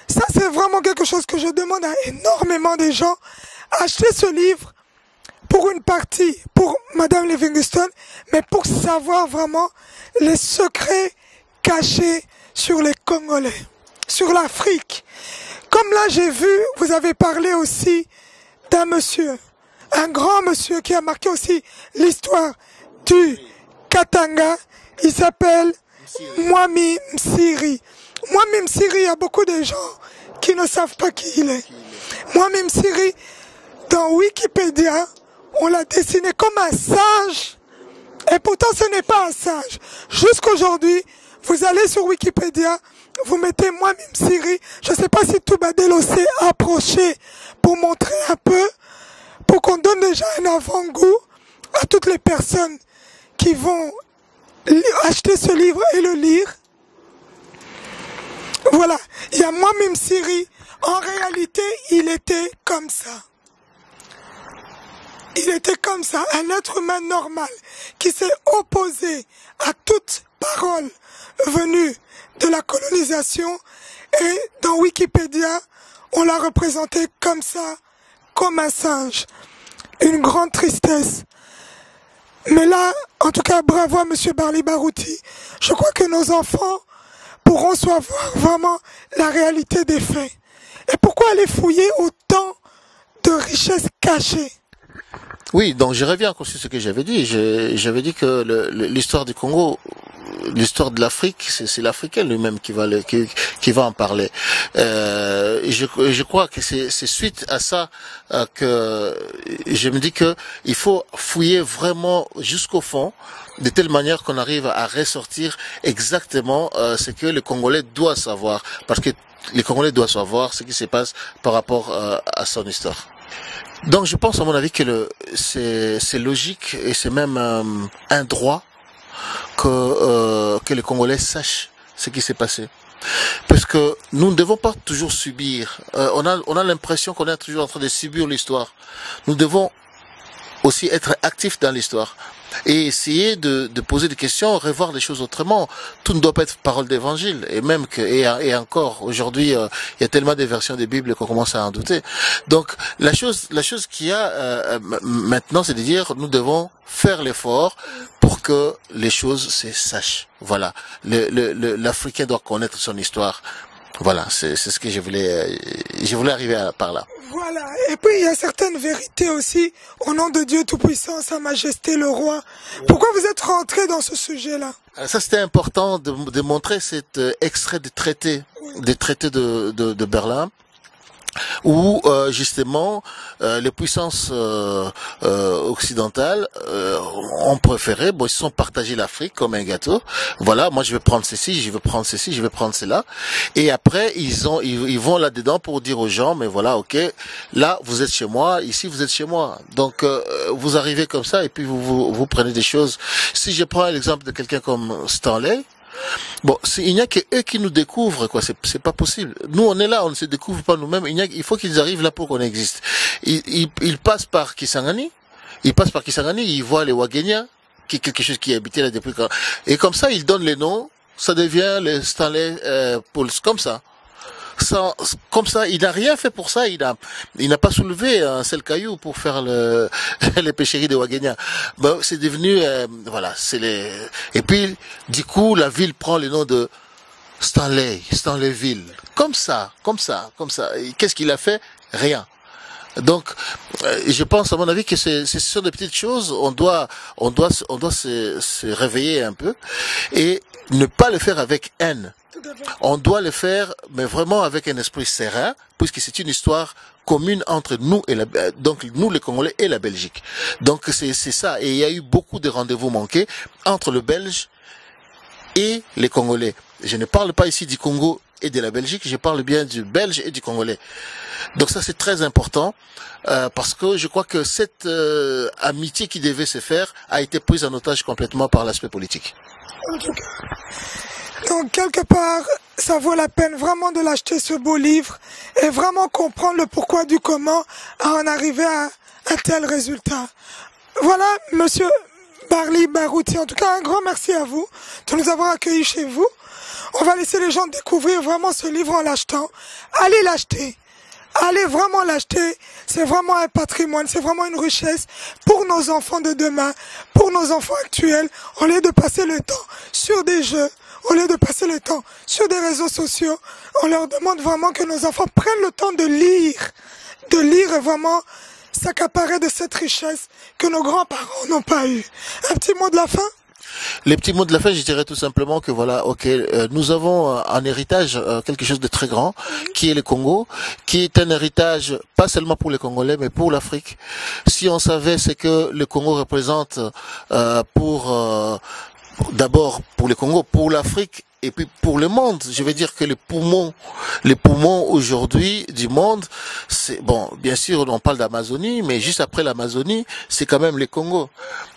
Ça, c'est vraiment quelque chose que je demande à énormément de gens. Achetez ce livre pour une partie, pour Madame Livingstone, mais pour savoir vraiment les secrets cachés sur les Congolais, sur l'Afrique. Comme là, j'ai vu, vous avez parlé aussi d'un monsieur, un grand monsieur qui a marqué aussi l'histoire du Katanga. Il s'appelle Mwami Msiri. Mwami Msiri, il y a beaucoup de gens qui ne savent pas qui il est. Mwami Msiri, dans Wikipédia, on l'a dessiné comme un singe. Et pourtant, ce n'est pas un singe. Jusqu'aujourd'hui, vous allez sur Wikipédia, vous mettez Moi Mime Siri. Je ne sais pas si Toubadelo s'est approché pour montrer un peu, pour qu'on donne déjà un avant-goût à toutes les personnes qui vont acheter ce livre et le lire. Voilà, il y a Moi Mime Siri. En réalité, il était comme ça. Il était comme ça, un être humain normal qui s'est opposé à toute parole venue de la colonisation, et dans Wikipédia, on l'a représenté comme ça, comme un singe. Une grande tristesse. Mais là, en tout cas, bravo à M. Barli Barouti. Je crois que nos enfants pourront savoir vraiment la réalité des faits. Et pourquoi aller fouiller autant de richesses cachées? Oui, donc je reviens encore sur ce que j'avais dit. J'avais dit que l'histoire du Congo, l'histoire de l'Afrique, c'est l'Africain lui-même qui va en parler. Je crois que c'est suite à ça que je me dis que il faut fouiller vraiment jusqu'au fond, de telle manière qu'on arrive à ressortir exactement ce que le Congolais doit savoir, parce que les Congolais doivent savoir ce qui se passe par rapport à son histoire. Donc je pense à mon avis que c'est logique et c'est même un droit que les Congolais sachent ce qui s'est passé. Parce que nous ne devons pas toujours subir. On a l'impression qu'on est toujours en train de subir l'histoire. Nous devons aussi être actifs dans l'histoire et essayer de poser des questions, revoir les choses autrement. Tout ne doit pas être parole d'évangile, et même et encore aujourd'hui il y a tellement de versions des Bibles qu'on commence à en douter. Donc la chose qu'il y a maintenant, c'est de dire nous devons faire l'effort pour que les choses se sachent. Voilà, l'Africain doit connaître son histoire. Voilà, c'est ce que je voulais arriver par là. Voilà, et puis il y a certaines vérités aussi, au nom de Dieu Tout-Puissant, Sa Majesté le Roi. Pourquoi vous êtes rentré dans ce sujet-là? Ça, c'était important de montrer cet extrait des traités de Berlin, où justement les puissances occidentales ont préféré, ils se sont partagés l'Afrique comme un gâteau. Voilà, moi je vais prendre ceci, je vais prendre ceci, je vais prendre cela. Et après ils vont là-dedans pour dire aux gens, mais voilà, ok, là vous êtes chez moi, ici vous êtes chez moi. Donc vous arrivez comme ça et puis vous prenez des choses. Si je prends l'exemple de quelqu'un comme Stanley, bon, il n'y a que eux qui nous découvrent, quoi. C'est pas possible. Nous, on est là, on ne se découvre pas nous-mêmes. Il faut qu'ils arrivent là pour qu'on existe. Ils passent par Kisangani. Ils voient les Wagenia, qui est quelque chose qui est habité là depuis quand. Et comme ça, ils donnent les noms. Ça devient les Stanley Pauls, comme ça. Comme ça, il n'a rien fait pour ça. Il n'a pas soulevé un seul caillou pour faire les pêcheries de Wagenia. Ben, c'est devenu, voilà, et puis, du coup, la ville prend le nom de Stanleyville. Comme ça. Qu'est-ce qu'il a fait? Rien. Donc, je pense, à mon avis, que ce sont des petites choses. On doit se réveiller un peu et ne pas le faire avec haine. On doit le faire, mais vraiment avec un esprit serein, puisque c'est une histoire commune entre nous et donc nous les Congolais et la Belgique. Donc c'est ça. Et il y a eu beaucoup de rendez-vous manqués entre le Belge et les Congolais. Je ne parle pas ici du Congo et de la Belgique, je parle bien du Belge et du Congolais. Donc ça c'est très important parce que je crois que cette amitié qui devait se faire a été prise en otage complètement par l'aspect politique. En tout cas. Donc, quelque part, ça vaut la peine vraiment de l'acheter, ce beau livre, et vraiment comprendre le pourquoi du comment à en arriver à un tel résultat. Voilà, Monsieur Barli Barouti, en tout cas, un grand merci à vous de nous avoir accueillis chez vous. On va laisser les gens découvrir vraiment ce livre en l'achetant. Allez l'acheter. Allez vraiment l'acheter. C'est vraiment un patrimoine, c'est vraiment une richesse pour nos enfants de demain, pour nos enfants actuels, au lieu de passer le temps sur des jeux. Au lieu de passer le temps sur des réseaux sociaux, on leur demande vraiment que nos enfants prennent le temps de lire et vraiment s'accaparer de cette richesse que nos grands-parents n'ont pas eue. Un petit mot de la fin? Les petits mots de la fin, je dirais tout simplement que voilà, ok, nous avons en héritage quelque chose de très grand, qui est le Congo, qui est un héritage pas seulement pour les Congolais, mais pour l'Afrique. Si on savait ce que le Congo représente d'abord pour le Congo, pour l'Afrique, et puis pour le monde, je veux dire que les poumons aujourd'hui du monde, c'est bon, bien sûr on parle d'Amazonie, mais juste après l'Amazonie, c'est quand même les Congos.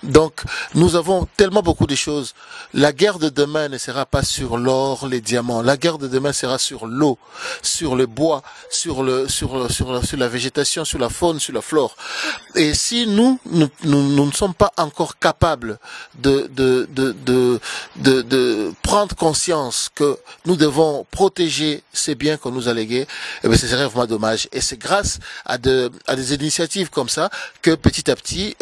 Donc nous avons tellement beaucoup de choses. La guerre de demain ne sera pas sur l'or, les diamants. La guerre de demain sera sur l'eau, sur le bois, sur la végétation, sur la faune, sur la flore. Et si nous ne sommes pas encore capables de prendre conscience que nous devons protéger ces biens qu'on nous a légués, eh bien, ce serait vraiment dommage. Et c'est grâce à des initiatives comme ça que petit à petit,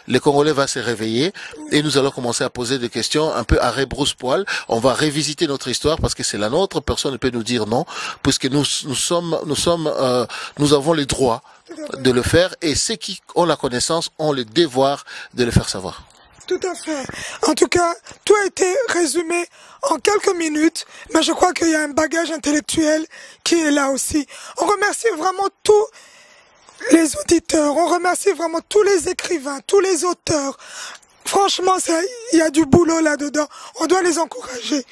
les Congolais vont se réveiller et nous allons commencer à poser des questions un peu à rebrousse-poil. On va revisiter notre histoire parce que c'est la nôtre. Personne ne peut nous dire non, puisque nous avons les droits de le faire et ceux qui ont la connaissance ont le devoir de le faire savoir. Tout à fait. En tout cas, tout a été résumé en quelques minutes, mais je crois qu'il y a un bagage intellectuel qui est là aussi. On remercie vraiment tous les auditeurs, on remercie vraiment tous les écrivains, tous les auteurs. Franchement, il y a du boulot là-dedans. On doit les encourager.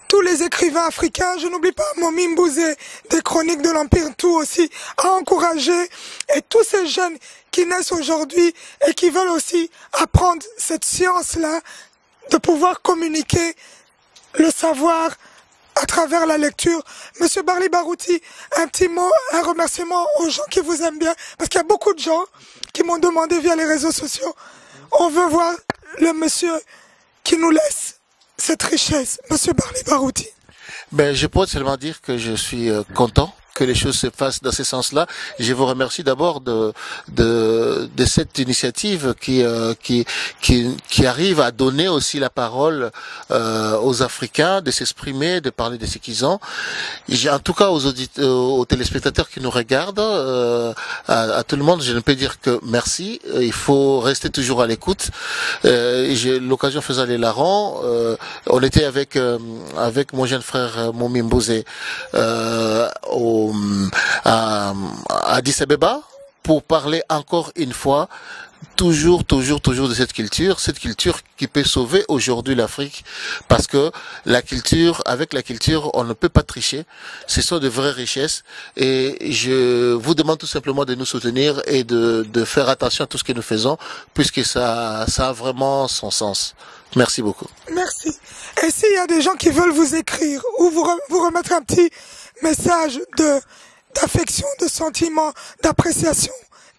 Tous les écrivains africains, je n'oublie pas Momi Mbouzé, des Chroniques de l'Empire, tout aussi, à encourager. Et tous ces jeunes qui naissent aujourd'hui et qui veulent aussi apprendre cette science-là, de pouvoir communiquer le savoir à travers la lecture. Monsieur Barli Barouti, un petit mot, un remerciement aux gens qui vous aiment bien, parce qu'il y a beaucoup de gens qui m'ont demandé via les réseaux sociaux, on veut voir le monsieur qui nous laisse cette richesse, monsieur Barli Barouti. Ben, je peux seulement dire que je suis content que les choses se fassent dans ce sens-là. Je vous remercie d'abord de cette initiative qui arrive à donner aussi la parole aux Africains, de s'exprimer, de parler de ce qu'ils ont. En tout cas aux téléspectateurs qui nous regardent, à tout le monde, je ne peux dire que merci. Il faut rester toujours à l'écoute. J'ai l'occasion faisant les larrons, on était avec mon jeune frère Momi Mbouzé à Addis Abeba pour parler encore une fois toujours de cette culture qui peut sauver aujourd'hui l'Afrique, parce que avec la culture on ne peut pas tricher, ce sont de vraies richesses, et je vous demande tout simplement de nous soutenir et de faire attention à tout ce que nous faisons, puisque ça a vraiment son sens. Merci beaucoup. Merci. Et s'il y a des gens qui veulent vous écrire ou vous remettre un petit message d'affection, de sentiment, d'appréciation,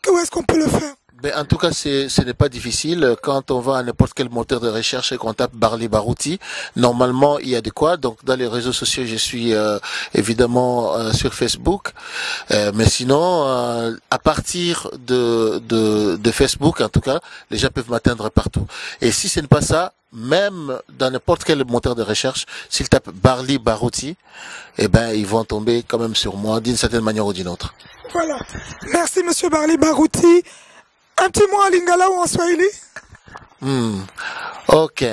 où est-ce qu'on peut le faire? Ben, en tout cas, ce n'est pas difficile. Quand on va à n'importe quel moteur de recherche et qu'on tape Barli Barouti, normalement, il y a de quoi. Donc, dans les réseaux sociaux, je suis évidemment sur Facebook. Mais sinon, à partir de Facebook, en tout cas, les gens peuvent m'atteindre partout. Et si ce n'est pas ça, même dans n'importe quel moteur de recherche, s'ils tapent Barli Barouti, eh ben, ils vont tomber quand même sur moi d'une certaine manière ou d'une autre. Voilà. Merci, monsieur Barli Barouti. Un petit mot en Lingala ou en Swahili? Ok.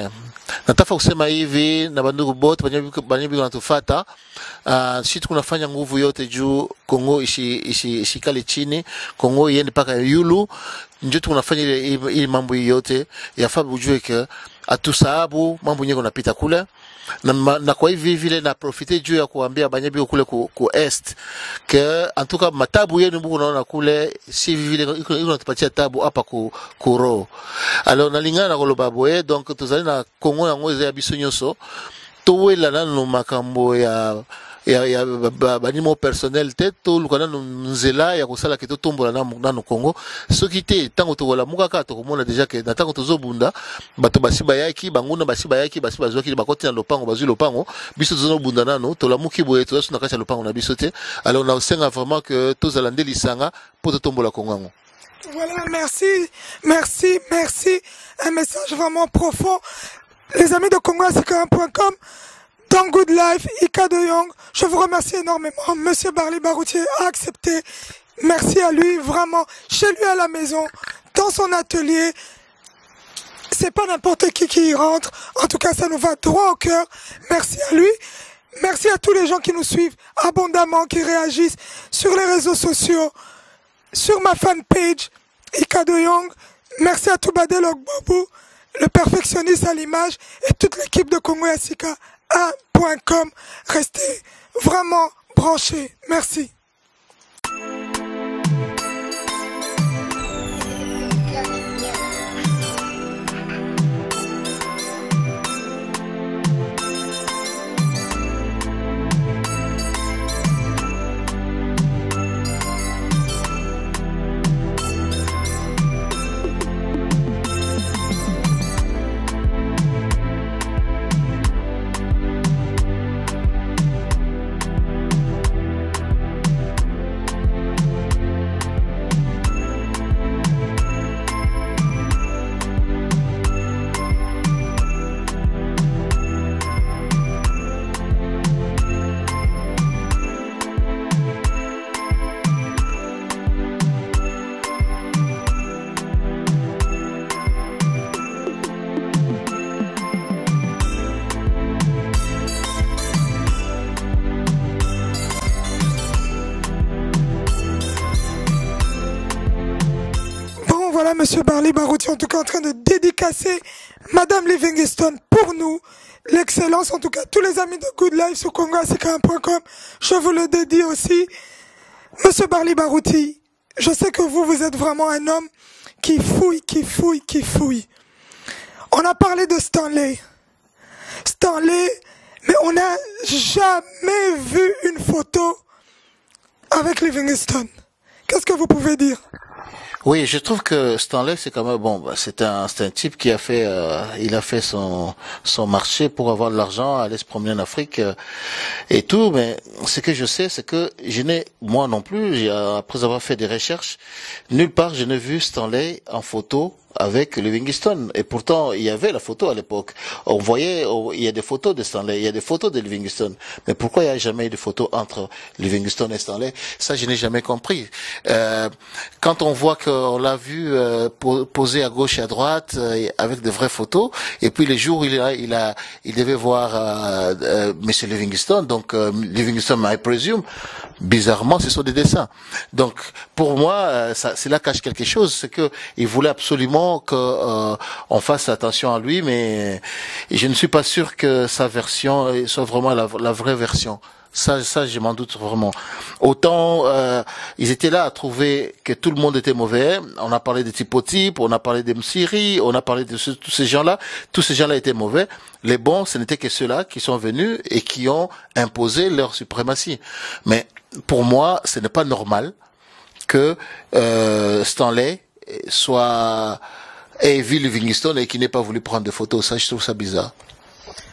Nataka kusema hivi na bandugu bote banyebi wanatufata, sisi tunafanya nguvu yote juu Kongo ishikale chini, Kongo iende paka yulu, ndio tunafanya ile mambo yote. Yafaa ujue ke atusahabu mambo nyingi yanapita kule, na kwa hivi vile na profite juu ya kuambia banyebi kule ku est que en tout cas matabu yenu mbuku naona kule si vile iko natupatia tabu hapa ku ro. Alors nalingana na koloba boye, donc tuzali na Kongo na ngoze ya biso nyoso towela nanu makambo ya banimo personnel te to lukana nzela ya kusala ke totombola na Kongo soki te tango tokola mukaka tokomona deja ke na tango tozobunda bato basiba yaki banguna basiba yaki basiba zwaki bakoti na lopango bazwi lopango biso tozobunda nano tolamuki boye tozasu na kati ya lopango na biso te. Alors na osenga vraiment que tozala nde lisanga po totombola Kongo. Voilà, merci, un message vraiment profond. Les amis de congoasika1.com, dans Good Life, Ika de Young, je vous remercie énormément. Monsieur Barli Barouti a accepté. Merci à lui, vraiment, chez lui à la maison, dans son atelier. c'est pas n'importe qui y rentre. En tout cas, ça nous va droit au cœur. Merci à lui. Merci à tous les gens qui nous suivent abondamment, qui réagissent sur les réseaux sociaux, sur ma fanpage, Ika de Young. Merci à Toubadel Ogbobu, le perfectionniste à l'image, et toute l'équipe de Congo Yassika 1.com. Restez vraiment branchés. Merci. Voilà, Monsieur Barley Barouti, en tout cas en train de dédicacer Madame Livingstone pour nous. L'excellence, en tout cas, tous les amis de Good Life sur congoasika1.com, je vous le dédie aussi. Monsieur Barley Barouti, je sais que vous êtes vraiment un homme qui fouille. On a parlé de Stanley, mais on n'a jamais vu une photo avec Livingstone. Qu'est-ce que vous pouvez dire? Oui, je trouve que Stanley, c'est quand même bon. C'est un type qui a fait, il a fait son marché pour avoir de l'argent, aller se promener en Afrique et tout. Mais ce que je sais, c'est que je n'ai, moi non plus, après avoir fait des recherches, nulle part je n'ai vu Stanley en photo avec Livingstone. Et pourtant, il y avait la photo à l'époque. On voyait, il y a des photos de Stanley, il y a des photos de Livingstone. Mais pourquoi il n'y a jamais eu de photo entre Livingstone et Stanley? Ça, je n'ai jamais compris. Quand on voit qu'on l'a vu poser à gauche et à droite avec de vraies photos, et puis les jours où il devait voir Monsieur Livingstone, donc Livingstone, I presume, bizarrement, ce sont des dessins. Donc, pour moi, cela cache quelque chose. C'est que il voulait absolument que on fasse attention à lui, mais je ne suis pas sûr que sa version soit vraiment la vraie version. Ça, je m'en doute vraiment. Autant ils étaient là à trouver que tout le monde était mauvais. On a parlé de Typotype, on a parlé de Msiri, on a parlé de tous ces gens-là. Tous ces gens-là étaient mauvais. Les bons, ce n'étaient que ceux-là qui sont venus et qui ont imposé leur suprématie. Mais pour moi, ce n'est pas normal que Stanley ait vu Livingstone et qui n'ait pas voulu prendre de photos. Ça, je trouve ça bizarre.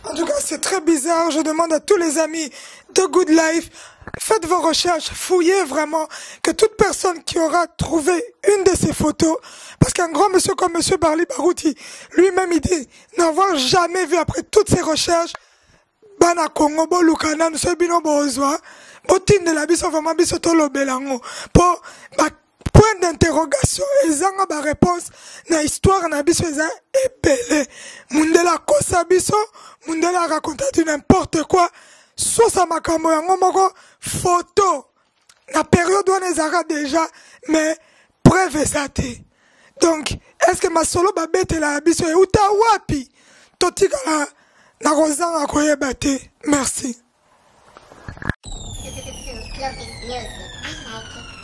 En tout cas, c'est très bizarre. Je demande à tous les amis de Good Life, faites vos recherches, fouillez vraiment, que toute personne qui aura trouvé une de ces photos, parce qu'un grand monsieur comme Monsieur Barley Barouti, lui-même il dit n'avoir jamais vu après toutes ces recherches, Bana Congo, Bo Lukana, nous sommes bien besoin, Botin de la biso, vraiment biso tolo belango, pour point d'interrogation, ezanga ba réponse na histoire na biso eza epele. Mundela kosa biso, Mundela raconte du n'importe quoi. Sosa makambo yango moko photo. Na période où ezara déjà, mais preuve ezate. Donc, est-ce que ma solo ba bete la biso e uta wapi? Totika na rozanga koyeba te. Merci. This is Music. I like it.